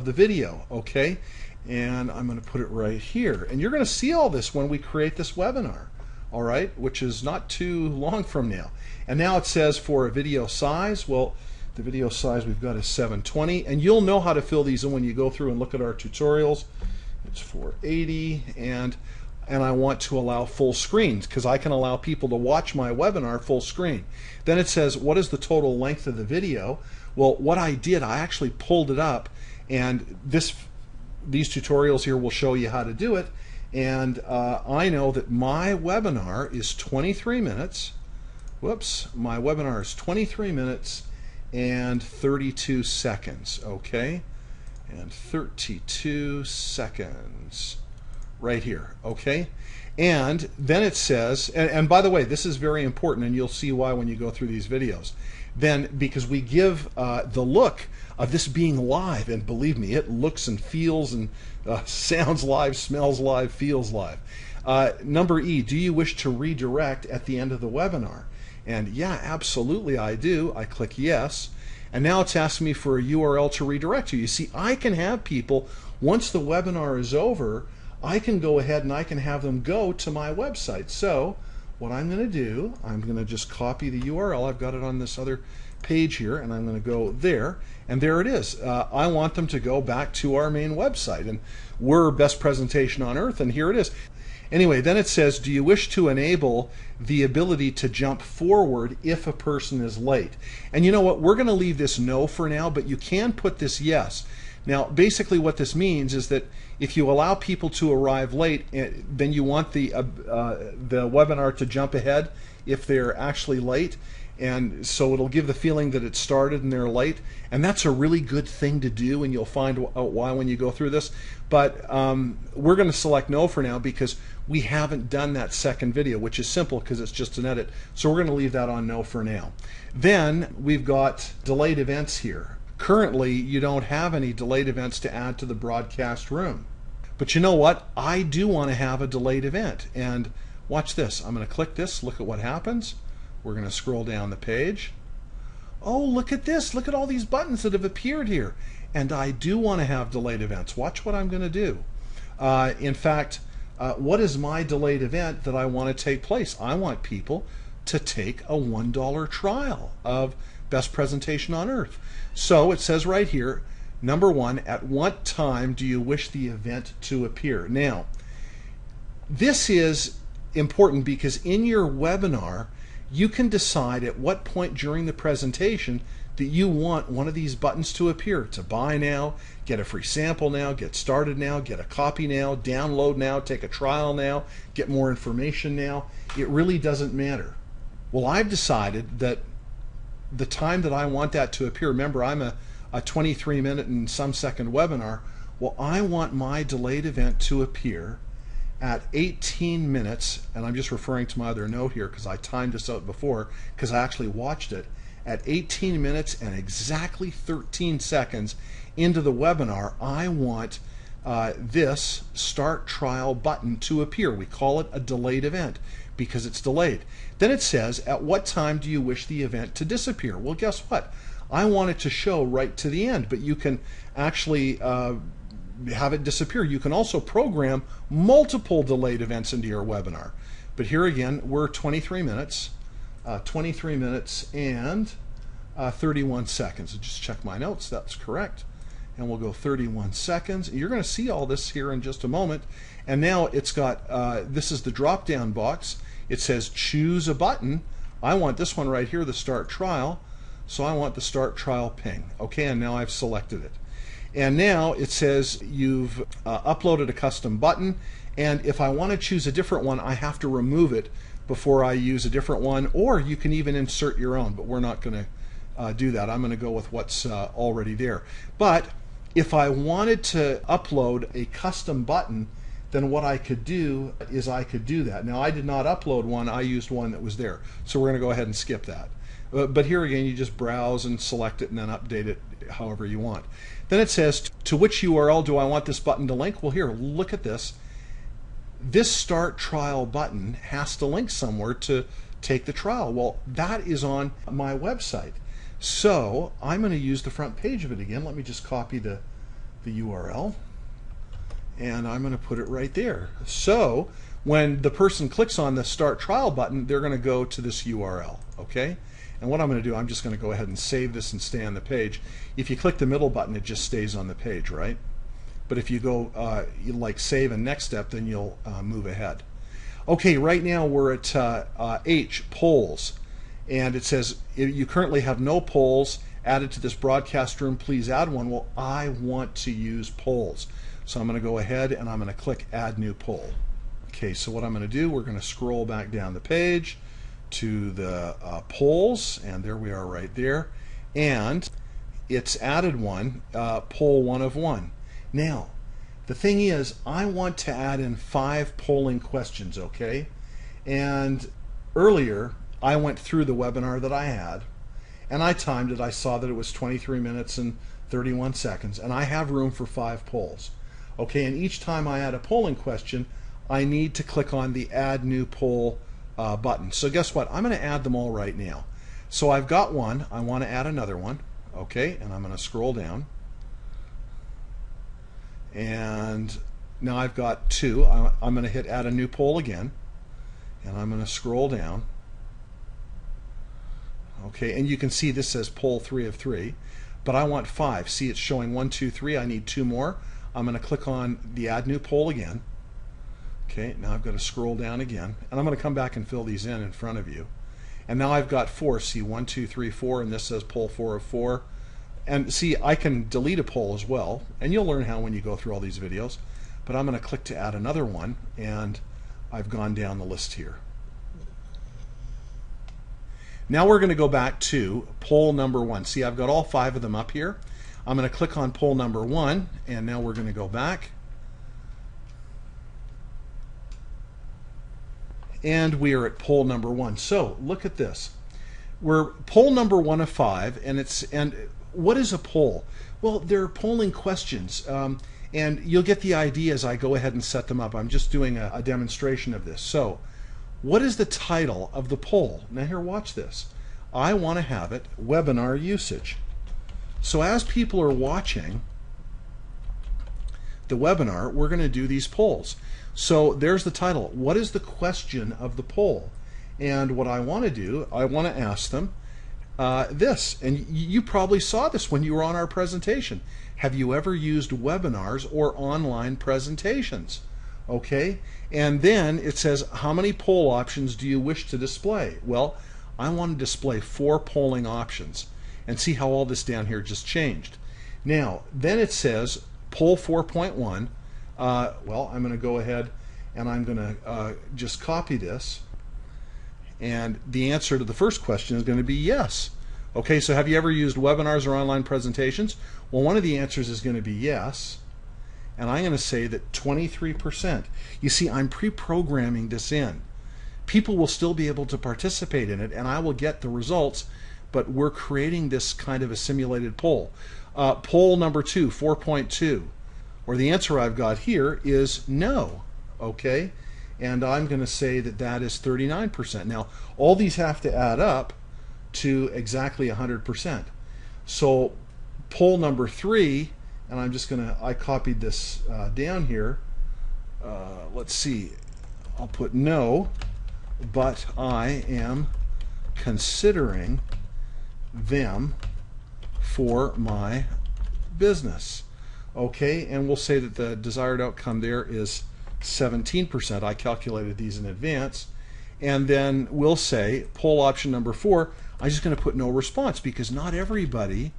the video, okay? And I'm going to put it right here. And you're going to see all this when we create this webinar, all right, which is not too long from now. And now it says for a video size, well, the video size we've got is 720, and you'll know how to fill these in when you go through and look at our tutorials. It's 480, and I want to allow full screens because I can allow people to watch my webinar full screen. Then it says, what is the total length of the video? Well, what I did, I actually pulled it up, and these tutorials here will show you how to do it. And I know that my webinar is 23 minutes. Whoops, my webinar is 23 minutes and 32 seconds, okay? And 32 seconds right here, okay? And then it says, and by the way, this is very important, and you'll see why when you go through these videos. Then, because we give the look of this being live, and believe me, it looks and feels and sounds live, smells live, feels live. Number E, do you wish to redirect at the end of the webinar? And yeah, absolutely I do. I click yes. And now it's asking me for a URL to redirect to. You see, I can have people, once the webinar is over, I can go ahead and I can have them go to my website. So what I'm going to do, I'm going to just copy the URL. I've got it on this other page here, and I'm going to go there, and there it is. I want them to go back to our main website, and we're Best Presentation on Earth, and here it is. Anyway, then it says, do you wish to enable the ability to jump forward if a person is late? And you know what, we're going to leave this no for now, but you can put this yes. Now, basically what this means is that if you allow people to arrive late, then you want the webinar to jump ahead if they're actually late. And so it'll give the feeling that it started and they're late. And that's a really good thing to do, and you'll find out why when you go through this. But we're going to select no for now because we haven't done that second video, which is simple because it's just an edit. So we're going to leave that on no for now. Then we've got delayed events here. Currently, you don't have any delayed events to add to the broadcast room. But you know what? I do want to have a delayed event. And watch this. I'm going to click this. Look at what happens. We're going to scroll down the page. Oh, look at this. Look at all these buttons that have appeared here. And I do want to have delayed events. Watch what I'm going to do. In fact, what is my delayed event that I want to take place? I want people to take a $1 trial of Best Presentation on Earth. So it says right here, number one, at what time do you wish the event to appear? Now, this is important because in your webinar, you can decide at what point during the presentation that you want one of these buttons to appear. To buy now, get a free sample now, get started now, get a copy now, download now, take a trial now, get more information now. It really doesn't matter. Well, I've decided that the time that I want that to appear, remember I'm a 23-minute and some second webinar, well, I want my delayed event to appear at 18 minutes, and I'm just referring to my other note here because I timed this out before because I actually watched it, at 18 minutes and exactly 13 seconds into the webinar, I want this Start Trial button to appear. We call it a delayed event because it's delayed. Then it says, at what time do you wish the event to disappear? Well, guess what? I want it to show right to the end, but you can actually have it disappear. You can also program multiple delayed events into your webinar. But here again, we're 23 minutes and 31 seconds. So just check my notes, that's correct. And we'll go 31 seconds. You're going to see all this here in just a moment. And now it's got, this is the drop down box. It says choose a button. I want this one right here, the Start Trial. So I want the Start Trial ping. Okay, and now I've selected it. And now it says you've uploaded a custom button, and if I want to choose a different one, I have to remove it before I use a different one, or you can even insert your own, but we're not going to do that. I'm going to go with what's already there. But if I wanted to upload a custom button, then what I could do is I could do that. Now, I did not upload one, I used one that was there. So we're going to go ahead and skip that. But here again, you just browse and select it and then update it however you want. Then it says, to which URL do I want this button to link? Well, here, look at this. This Start Trial button has to link somewhere to take the trial. Well, that is on my website. So I'm going to use the front page of it again. Let me just copy the the URL, and I'm going to put it right there. So when the person clicks on the Start Trial button, they're going to go to this URL, okay? And what I'm going to do, I'm just going to go ahead and save this and stay on the page. If you click the middle button, it just stays on the page, right? But if you go you like Save and Next Step, then you'll move ahead. Okay, right now we're at H, polls. And it says, you currently have no polls added to this broadcast room. Please add one. Well, I want to use polls. So I'm going to go ahead and I'm going to click Add New Poll. Okay, so what I'm going to do, we're going to scroll back down the page to the polls, and there we are right there. And it's added one, poll 1 of 1. Now, the thing is, I want to add in 5 polling questions, okay? And earlier, I went through the webinar that I had, and I timed it. I saw that it was 23 minutes and 31 seconds, and I have room for 5 polls. Okay, and each time I add a polling question, I need to click on the Add New Poll button. So guess what? I'm going to add them all right now. So I've got one. I want to add another one. Okay, and I'm going to scroll down. And now I've got 2. I'm going to hit Add a New Poll again. And I'm going to scroll down. Okay, and you can see this says Poll 3 of 3. But I want 5. See, it's showing 1, 2, 3. I need 2 more. I'm going to click on the Add New Poll again. Okay, now I've got to scroll down again, and I'm going to come back and fill these in front of you. And now I've got 4. See, 1, 2, 3, 4, and this says Poll 4 of 4. And see, I can delete a poll as well, and you'll learn how when you go through all these videos. But I'm going to click to add another one, and I've gone down the list here. Now we're going to go back to poll number 1. See, I've got all 5 of them up here. I'm going to click on poll number 1, and now we're going to go back. And we are at poll number 1. So look at this. We're poll number 1 of 5, and what is a poll? Well, they're polling questions, and you'll get the idea as I go ahead and set them up. I'm just doing a demonstration of this. So, what is the title of the poll? Now here, watch this. I want to have it webinar usage. So as people are watching the webinar, we're going to do these polls. So there's the title. What is the question of the poll? And what I want to do, I want to ask them this. And you probably saw this when you were on our presentation. Have you ever used webinars or online presentations? Okay. And then it says, how many poll options do you wish to display? Well, I want to display 4 polling options. And see how all this down here just changed. Now, then it says poll 4.1. Well, I'm going to go ahead and I'm going to just copy this. And the answer to the first question is going to be yes. Okay, so have you ever used webinars or online presentations? Well, one of the answers is going to be yes. And I'm going to say that 23%. You see, I'm pre-programming this in. People will still be able to participate in it, and I will get the results, but we're creating this kind of a simulated poll. Poll number 2, 4.2, or the answer I've got here is no, okay? And I'm going to say that that is 39%. Now, all these have to add up to exactly 100%. So poll number 3, and I'm just going to, I copied this down here. Let's see, I'll put no, but I am considering them for my business. Okay, and we'll say that the desired outcome there is 17%. I calculated these in advance. And then we'll say poll option number 4, I'm just going to put no response because not everybody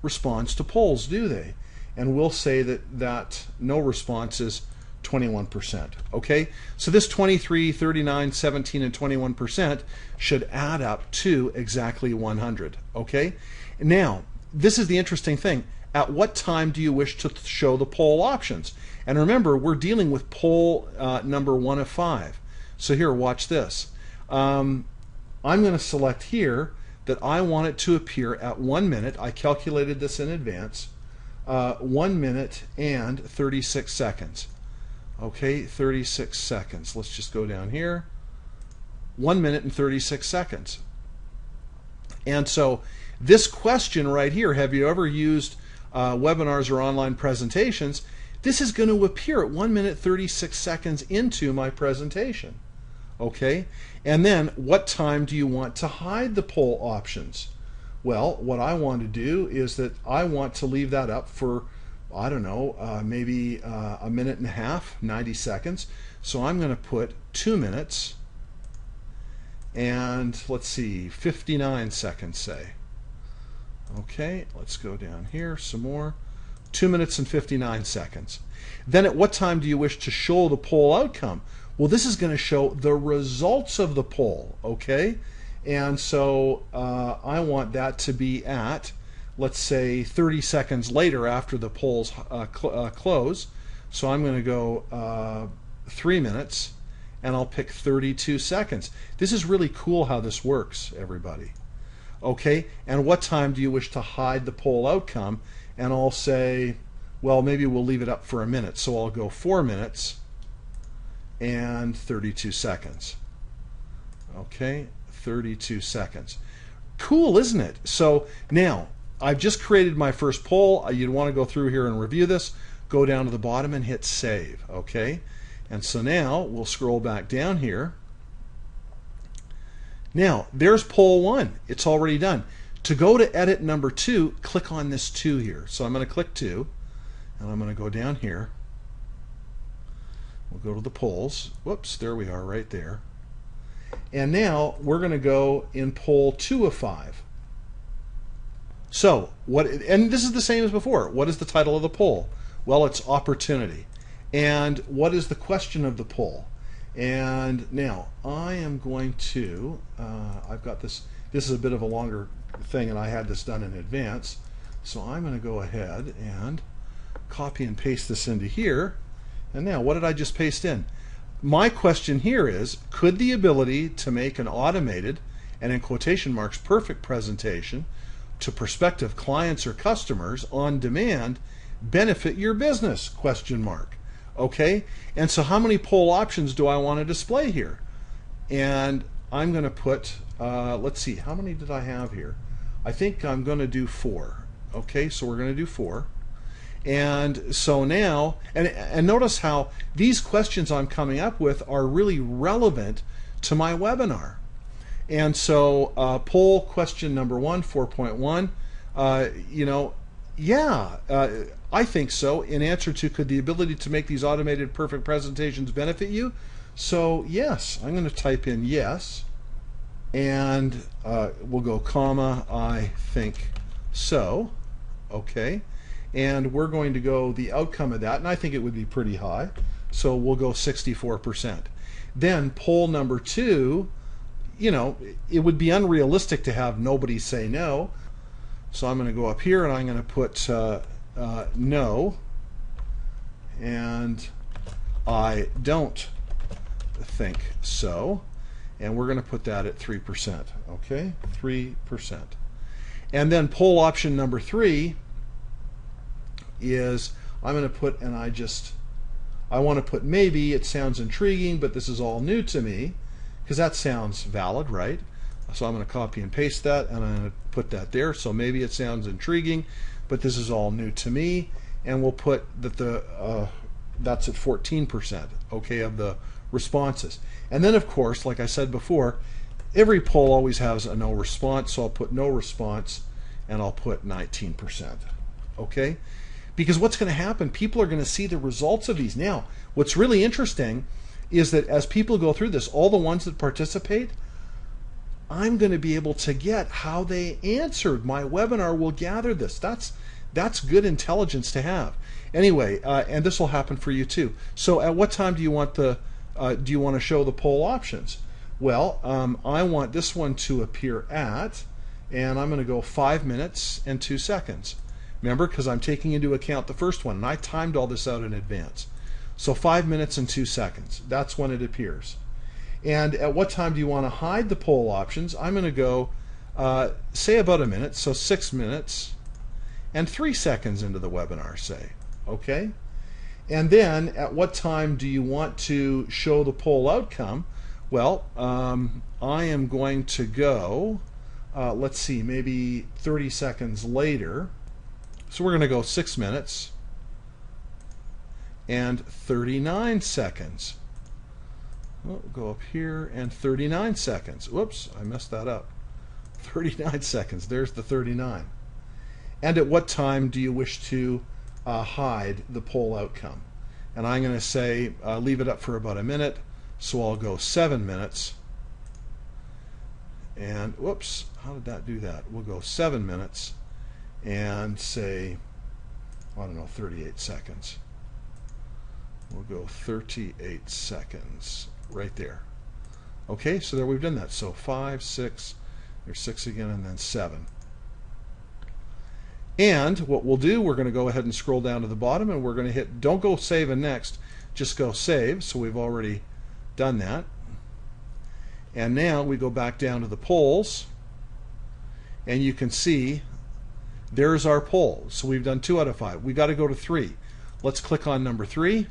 responds to polls, do they? And we'll say that no response is 21%. Okay, so this 23, 39, 17, and 21% should add up to exactly 100. Okay, now this is the interesting thing. At what time do you wish to show the poll options? And remember, we're dealing with poll number 1 of 5. So here, watch this. I'm going to select here that I want it to appear at 1 minute. I calculated this in advance. 1 minute and 36 seconds. Okay, 36 seconds. Let's just go down here. 1 minute and 36 seconds. And so this question right here, have you ever used webinars or online presentations, this is going to appear at 1 minute 36 seconds into my presentation. Okay, and then what time do you want to hide the poll options? Well, what I want to do is that I want to leave that up for, I don't know, maybe a minute and a half, 90 seconds. So I'm going to put 2 minutes and let's see, 59 seconds, say. Okay, let's go down here some more. 2 minutes and 59 seconds. Then at what time do you wish to show the poll outcome? Well, this is going to show the results of the poll, okay? And so I want that to be at, let's say, 30 seconds later after the polls close. So I'm going to go 3 minutes, and I'll pick 32 seconds. This is really cool how this works, everybody. Okay, and what time do you wish to hide the poll outcome? And I'll say, well, maybe we'll leave it up for a minute. So I'll go 4 minutes and 32 seconds. Okay, 32 seconds. Cool, isn't it? So now I've just created my first poll. You'd want to go through here and review this. Go down to the bottom and hit save. Okay, and so now we'll scroll back down here. Now there's poll 1. It's already done. To go to edit number 2, click on this 2 here. So I'm going to click 2, and I'm going to go down here. We'll go to the polls. Whoops, there we are right there. And now we're going to go in poll 2 of 5. So what, and this is the same as before. What is the title of the poll? Well, it's opportunity. And what is the question of the poll? And now I am going to, I've got this is a bit of a longer thing and I had this done in advance. So I'm going to go ahead and copy and paste this into here. And now what did I just paste in? My question here is, could the ability to make an automated and in quotation marks perfect presentation to prospective clients or customers on demand benefit your business? Question mark. Okay, and so how many poll options do I want to display here? And I'm going to put, let's see, how many did I have here? I think I'm going to do 4. Okay, so we're going to do 4. And so now, and notice how these questions I'm coming up with are really relevant to my webinar. And so poll question number 1, 4.1, you know, yeah, I think so. In answer to, could the ability to make these automated perfect presentations benefit you? So yes, I'm going to type in yes, and we'll go comma, I think so. Okay, and we're going to go the outcome of that, and I think it would be pretty high, so we'll go 64%. Then poll number 2, you know, it would be unrealistic to have nobody say no, so I'm going to go up here and I'm going to put no, and I don't think so, and we're going to put that at 3%. Okay, 3%. And then poll option number 3 is, I'm going to put, and I want to put maybe, it sounds intriguing, but this is all new to me, because that sounds valid, right? So I'm going to copy and paste that, and I'm going to put that there. So maybe it sounds intriguing, but this is all new to me, and we'll put that that's at 14%, okay, of the responses. And then, of course, like I said before, every poll always has a no response, so I'll put no response, and I'll put 19%, okay? Because what's going to happen, people are going to see the results of these. Now, what's really interesting is that as people go through this, all the ones that participate, I'm going to be able to get how they answered. My webinar will gather this. That's good intelligence to have. Anyway, and this will happen for you too. So at what time do you want to show the poll options? Well, I want this one to appear at, and I'm going to go 5 minutes and 2 seconds. Remember, because I'm taking into account the first one, and I timed all this out in advance. So 5 minutes and 2 seconds. That's when it appears. And at what time do you want to hide the poll options? I'm going to go, say about a minute, so 6 minutes and 3 seconds into the webinar, say. Okay? And then at what time do you want to show the poll outcome? Well, I am going to go, let's see, maybe 30 seconds later. So we're going to go 6 minutes and 39 seconds. We'll go up here and 39 seconds. Whoops, I messed that up. 39 seconds. There's the 39. And at what time do you wish to hide the poll outcome? And I'm going to say leave it up for about a minute. So I'll go 7 minutes. And whoops, how did that do that? We'll go 7 minutes and say, I don't know, 38 seconds. We'll go 38 seconds right there. Okay, so there we've done that. So 5, 6, there's 6 again, and then 7. And what we'll do, we're going to go ahead and scroll down to the bottom, and we're going to hit, don't go save and next, just go save. So we've already done that. And now we go back down to the polls, and you can see there's our poll. So we've done 2 out of 5. We got to go to 3. Let's click on number 3.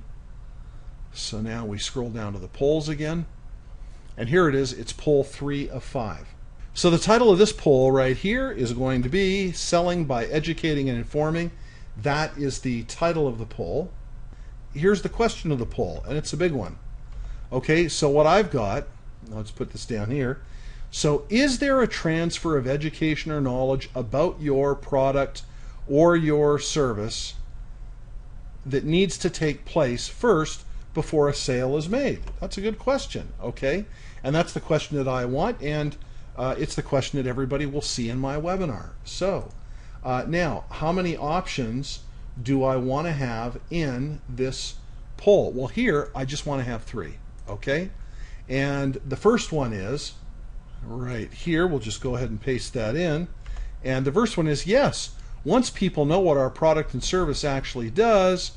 So now we scroll down to the polls again, and here it is. It's poll 3 of 5. So the title of this poll right here is going to be Selling by Educating and Informing. That is the title of the poll. Here's the question of the poll, and it's a big one. Okay, so what I've got, let's put this down here. So is there a transfer of education or knowledge about your product or your service that needs to take place first before a sale is made? That's a good question, okay? And that's the question that I want, and it's the question that everybody will see in my webinar. So now, how many options do I want to have in this poll? Well, here I just want to have 3, okay? And the first one is right here. We'll just go ahead and paste that in. And the first one is yes. Once people know what our product and service actually does,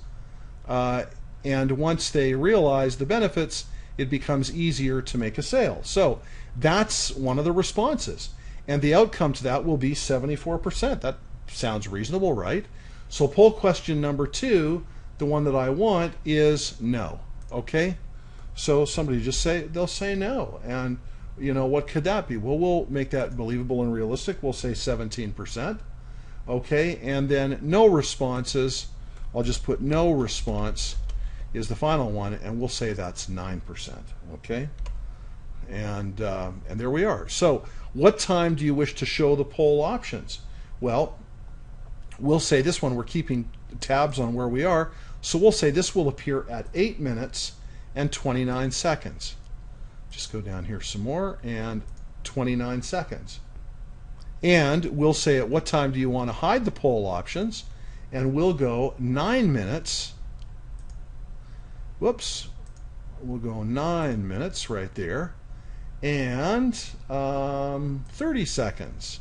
and once they realize the benefits, it becomes easier to make a sale. So that's one of the responses. And the outcome to that will be 74%. That sounds reasonable, right? So poll question number 2, the one that I want, is no. Okay? So somebody just they'll say no. And you know, what could that be? Well, we'll make that believable and realistic. We'll say 17%. Okay? And then no responses, I'll just put no response is the final one, and we'll say that's 9%. Okay? And there we are. So what time do you wish to show the poll options? Well, we'll say this one, we're keeping tabs on where we are, so we'll say this will appear at 8 minutes and 29 seconds. Just go down here some more, and 29 seconds. And we'll say at what time do you want to hide the poll options, and we'll go 9 minutes. Whoops. We'll go 9 minutes right there, and 30 seconds.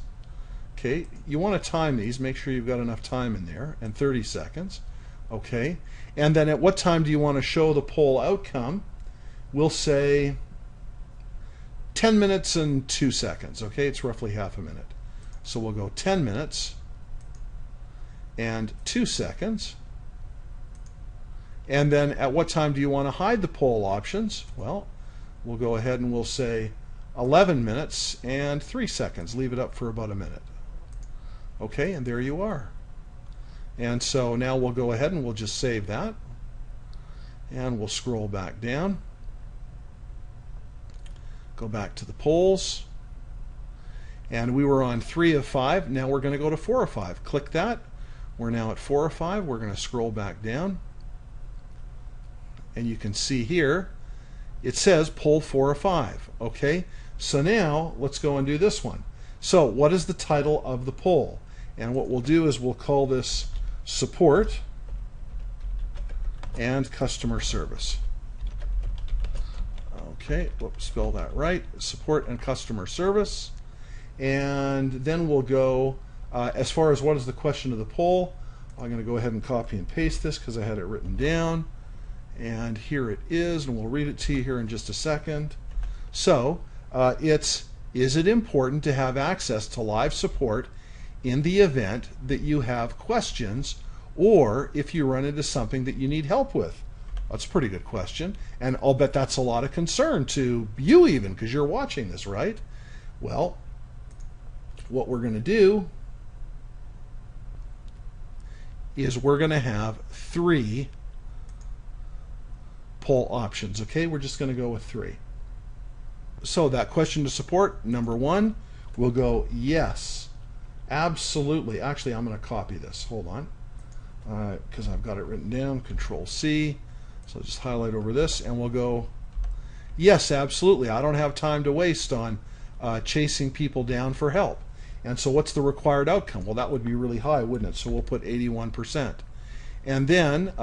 Okay, you want to time these, make sure you've got enough time in there, and 30 seconds. Okay, and then at what time do you want to show the poll outcome? We'll say 10 minutes and 2 seconds. Okay, it's roughly half a minute. So we'll go 10 minutes and 2 seconds. And then at what time do you want to hide the poll options? Well, we'll go ahead and we'll say 11 minutes and 3 seconds. Leave it up for about a minute. Okay, and there you are. And so now we'll go ahead and we'll just save that. And we'll scroll back down. Go back to the polls. And we were on 3 of 5. Now we're going to go to 4 of 5. Click that. We're now at 4 of 5. We're going to scroll back down. And you can see here, it says poll 4 of 5. Okay, so now let's go and do this one. So what is the title of the poll? And what we'll do is we'll call this Support and Customer Service. Okay, whoops, spell that right. Support and Customer Service. And then we'll go, as far as what is the question of the poll, I'm going to go ahead and copy and paste this because I had it written down. And here it is, and we'll read it to you here in just a second. So is it important to have access to live support in the event that you have questions or if you run into something that you need help with? That's a pretty good question, and I'll bet that's a lot of concern to you even because you're watching this, right? Well, what we're going to do is we're going to have 3 poll options. Okay, we're just going to go with 3. So that question to support, number 1, we'll go yes, absolutely. Actually, I'm going to copy this. Hold on, because I've got it written down. Control C. So just highlight over this, and we'll go yes, absolutely. I don't have time to waste on chasing people down for help. And so what's the required outcome? Well, that would be really high, wouldn't it? So we'll put 81%. And then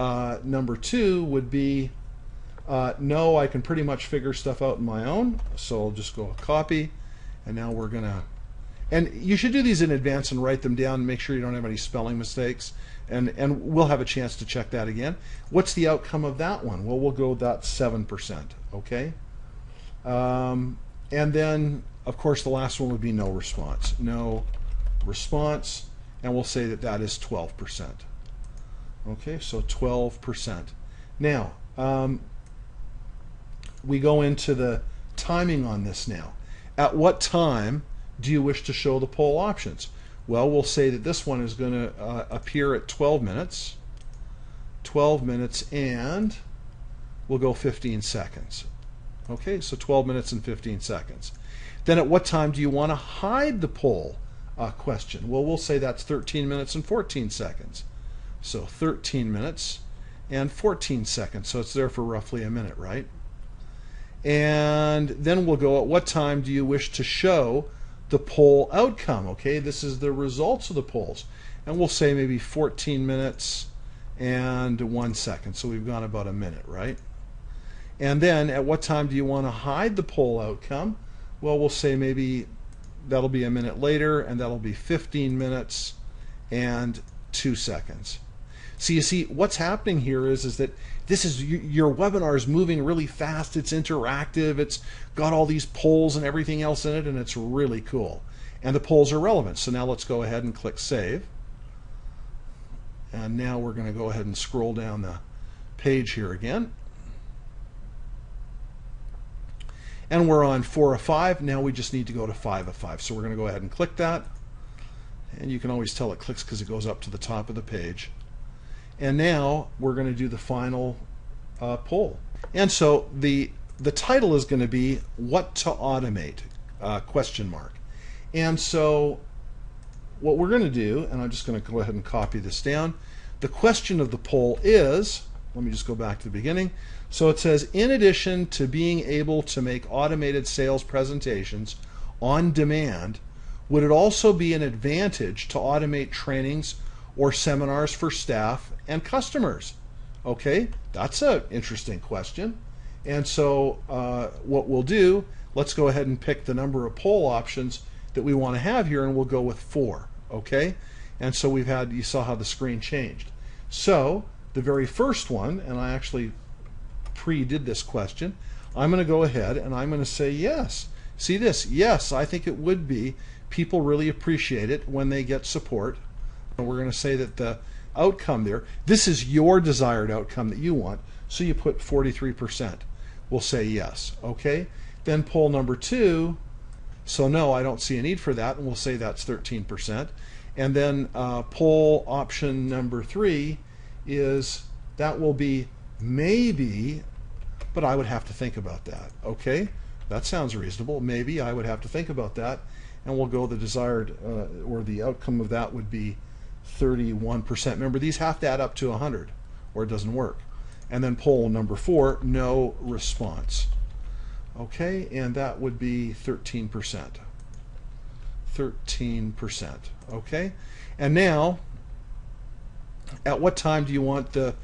number 2 would be no, I can pretty much figure stuff out on my own. So I'll just go copy. And now we're going to, and you should do these in advance and write them down and make sure you don't have any spelling mistakes. And we'll have a chance to check that again. What's the outcome of that one? Well, we'll go with that 7%. Okay. And then, of course, the last one would be no response. No response. And we'll say that that is 12%. Okay, so 12%. Now, we go into the timing on this now. At what time do you wish to show the poll options? Well, we'll say that this one is going to appear at 12 minutes. 12 minutes, and we'll go 15 seconds. Okay, so 12 minutes and 15 seconds. Then at what time do you want to hide the poll question? Well, we'll say that's 13 minutes and 14 seconds. So 13 minutes and 14 seconds. So it's there for roughly a minute, right? And then we'll go, at what time do you wish to show the poll outcome? Okay, this is the results of the polls. And we'll say maybe 14 minutes and 1 second. So we've gone about a minute, right? And then at what time do you want to hide the poll outcome? Well, we'll say maybe that'll be a minute later, and that'll be 15 minutes and 2 seconds. So you see, what's happening here is that this is, your webinar is moving really fast. It's interactive. It's got all these polls and everything else in it, and it's really cool. And the polls are relevant. So now let's go ahead and click Save. And now we're going to go ahead and scroll down the page here again. And we're on 4 of 5. Now we just need to go to 5 of 5. So we're going to go ahead and click that. And you can always tell it clicks because it goes up to the top of the page. And now we're going to do the final poll. And so the title is going to be What to Automate? Question mark. And so what we're going to do, and I'm just going to go ahead and copy this down. The question of the poll is, let me just go back to the beginning. So it says, in addition to being able to make automated sales presentations on demand, would it also be an advantage to automate trainings or seminars for staff and customers? Okay, that's an interesting question. And so what we'll do, let's go ahead and pick the number of poll options that we want to have here, and we'll go with 4. Okay, and so we've had, you saw how the screen changed. So the very first one, and I actually pre-did this question, I'm going to go ahead and I'm going to say yes. See this? Yes, I think it would be. People really appreciate it when they get support. And we're going to say that the outcome there, this is your desired outcome that you want, so you put 43%. We'll say yes. Okay, then poll number 2, so no, I don't see a need for that, and we'll say that's 13%. And then poll option number 3 is, that will be maybe, but I would have to think about that. Okay, that sounds reasonable. Maybe I would have to think about that, and we'll go the desired, or the outcome of that would be 31%. Remember, these have to add up to 100 or it doesn't work. And then poll number 4, no response. Okay, and that would be 13%. 13%. Okay, and now, at what time do you want the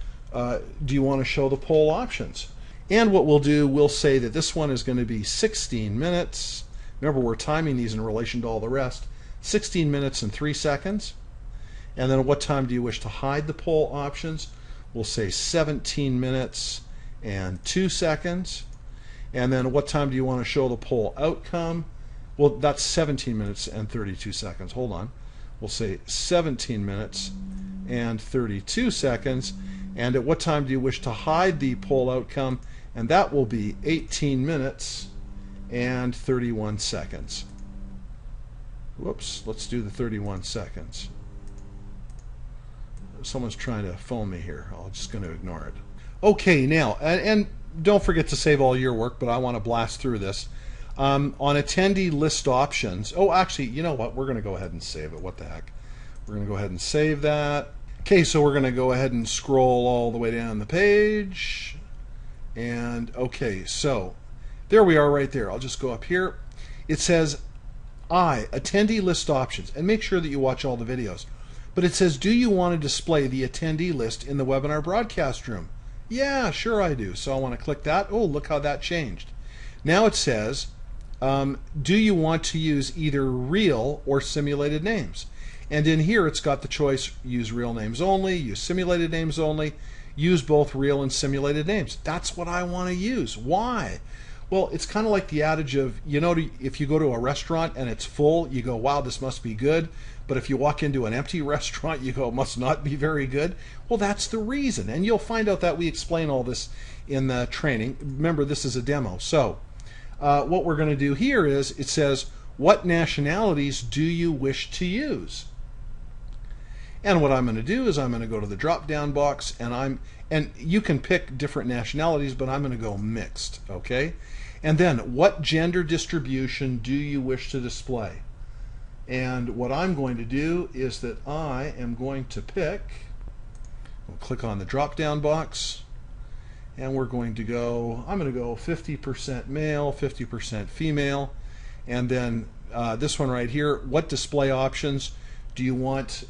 do you want to show the poll options? And what we'll do, we'll say that this one is going to be 16 minutes. Remember, we're timing these in relation to all the rest. 16 minutes and 3 seconds. And then at what time do you wish to hide the poll options? We'll say 17 minutes and 2 seconds. And then what time do you want to show the poll outcome? Well, that's 17 minutes and 32 seconds. Hold on. We'll say 17 minutes and 32 seconds. And at what time do you wish to hide the poll outcome? And that will be 18 minutes and 31 seconds. Whoops, let's do the 31 seconds. Someone's trying to phone me here. I'm just going to ignore it. Okay, now, and don't forget to save all your work, but I want to blast through this. On attendee list options, oh, actually, you know what? We're going to go ahead and save it. What the heck? We're going to go ahead and save that. Okay, so we're going to go ahead and scroll all the way down the page. And, okay, so there we are right there. I'll just go up here. It says, attendee list options. And make sure that you watch all the videos. But it says, do you want to display the attendee list in the webinar broadcast room? Yeah, sure I do. So I want to click that. Oh, look how that changed. Now it says, do you want to use either real or simulated names? And in here it's got the choice, use real names only, use simulated names only, use both real and simulated names. That's what I want to use. Why? Well, it's kind of like the adage of, you know, if you go to a restaurant and it's full, you go, wow, this must be good. But if you walk into an empty restaurant, you go, it must not be very good. Well, that's the reason. And you'll find out that we explain all this in the training. Remember, this is a demo. So what we're going to do here is, it says, what nationalities do you wish to use? And what I'm going to do is I'm going to go to the drop-down box, and you can pick different nationalities, but I'm going to go mixed, okay? And then, what gender distribution do you wish to display? And what I'm going to do is that I am going to pick, we'll click on the drop-down box, and we're going to go, I'm going to go 50% male, 50% female, and then this one right here, what display options do you want,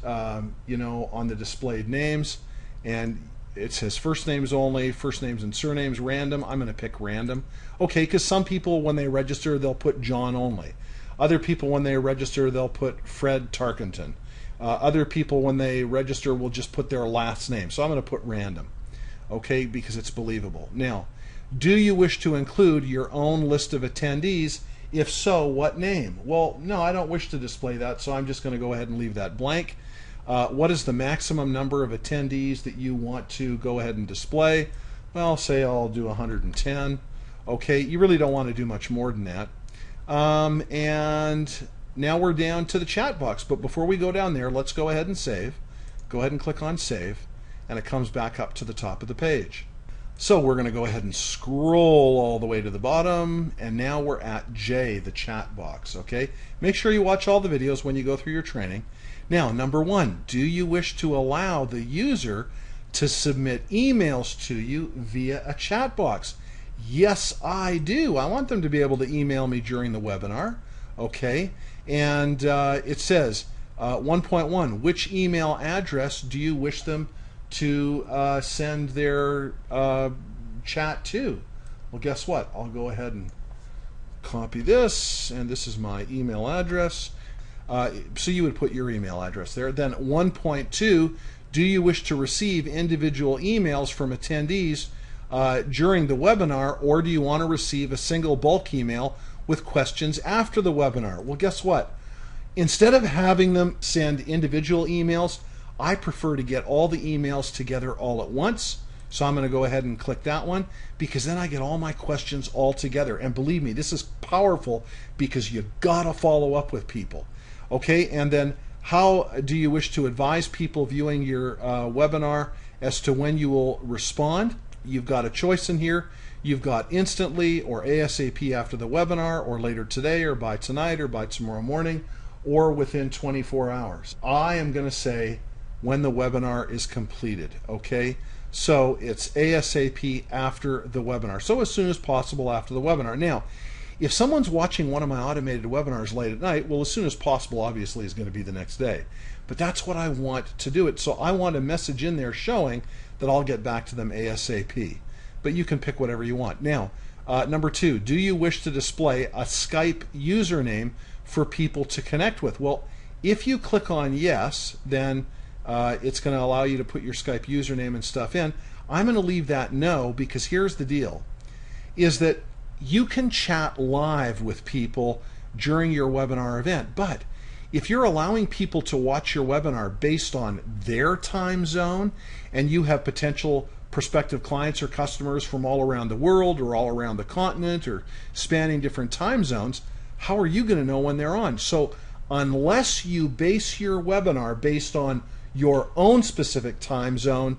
you know, on the displayed names? And it says first names only, first names and surnames, random. I'm going to pick random. Okay, because some people, when they register, they'll put John only. Other people, when they register, they'll put Fred Tarkenton. Other people, when they register, will just put their last name. So I'm going to put random, okay, because it's believable. Now, do you wish to include your own list of attendees? If so, what name? Well, no, I don't wish to display that, so I'm just going to go ahead and leave that blank. What is the maximum number of attendees that you want to go ahead and display? Well, say I'll do 110. Okay, you really don't want to do much more than that. And now we're down to the chat box, but before we go down there, let's go ahead and save. Go ahead and click on Save, and it comes back up to the top of the page. So we're going to go ahead and scroll all the way to the bottom, and now we're at J, the chat box, okay? Make sure you watch all the videos when you go through your training. Now, number one, do you wish to allow the user to submit emails to you via a chat box? Yes, I do. I want them to be able to email me during the webinar, okay? And it says, 1.1, which email address do you wish them to send their chat to? Well, guess what? I'll go ahead and copy this, and this is my email address. So you would put your email address there. Then 1.2, do you wish to receive individual emails from attendees during the webinar, or do you want to receive a single bulk email with questions after the webinar? Well, guess what? Instead of having them send individual emails, I prefer to get all the emails together all at once. So I'm going to go ahead and click that one, because then I get all my questions all together. And believe me, this is powerful, because you got to follow up with people. Okay, and then how do you wish to advise people viewing your webinar as to when you will respond? You've got a choice in here. You've got instantly, or ASAP after the webinar, or later today, or by tonight, or by tomorrow morning, or within 24 hours. I am going to say when the webinar is completed, okay? So it's ASAP after the webinar. So as soon as possible after the webinar. Now, if someone's watching one of my automated webinars late at night, well, as soon as possible obviously is going to be the next day. But that's what I want to do it. So I want a message in there showing that I'll get back to them ASAP. But you can pick whatever you want. Now, number two, do you wish to display a Skype username for people to connect with? Well, if you click on yes, then it's going to allow you to put your Skype username and stuff in. I'm going to leave that no, because here's the deal, is that you can chat live with people during your webinar event, but if you're allowing people to watch your webinar based on their time zone, and you have potential prospective clients or customers from all around the world, or all around the continent, or spanning different time zones, how are you going to know when they're on? So unless you base your webinar based on your own specific time zone,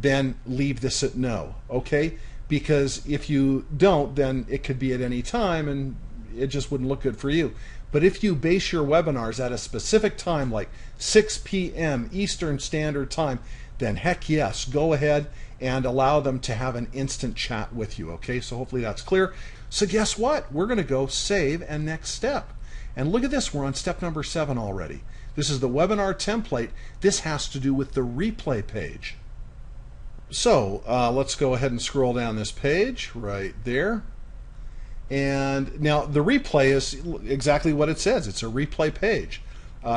then leave this at no, okay? Because if you don't, then it could be at any time and it just wouldn't look good for you. But if you base your webinars at a specific time, like 6 p.m. Eastern Standard Time, then heck yes, go ahead and allow them to have an instant chat with you, okay? So hopefully that's clear. So guess what? We're going to go save and next step. And look at this, we're on step number 7 already. This is the webinar template. This has to do with the replay page. So let's go ahead and scroll down this page right there. And now the replay is exactly what it says. It's a replay page.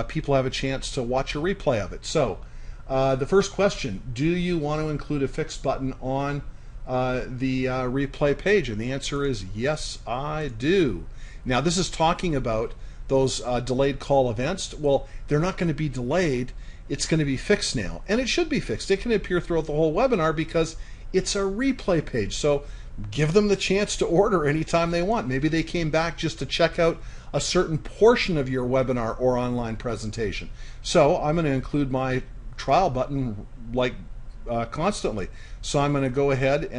People have a chance to watch a replay of it. So the first question, do you want to include a fixed button on the replay page? And the answer is yes, I do. Now this is talking about those delayed call events. Well, they're not going to be delayed. It's going to be fixed now. And it should be fixed. It can appear throughout the whole webinar because it's a replay page. So give them the chance to order anytime they want. Maybe they came back just to check out a certain portion of your webinar or online presentation. So I'm going to include my trial button like constantly. So I'm going to go ahead and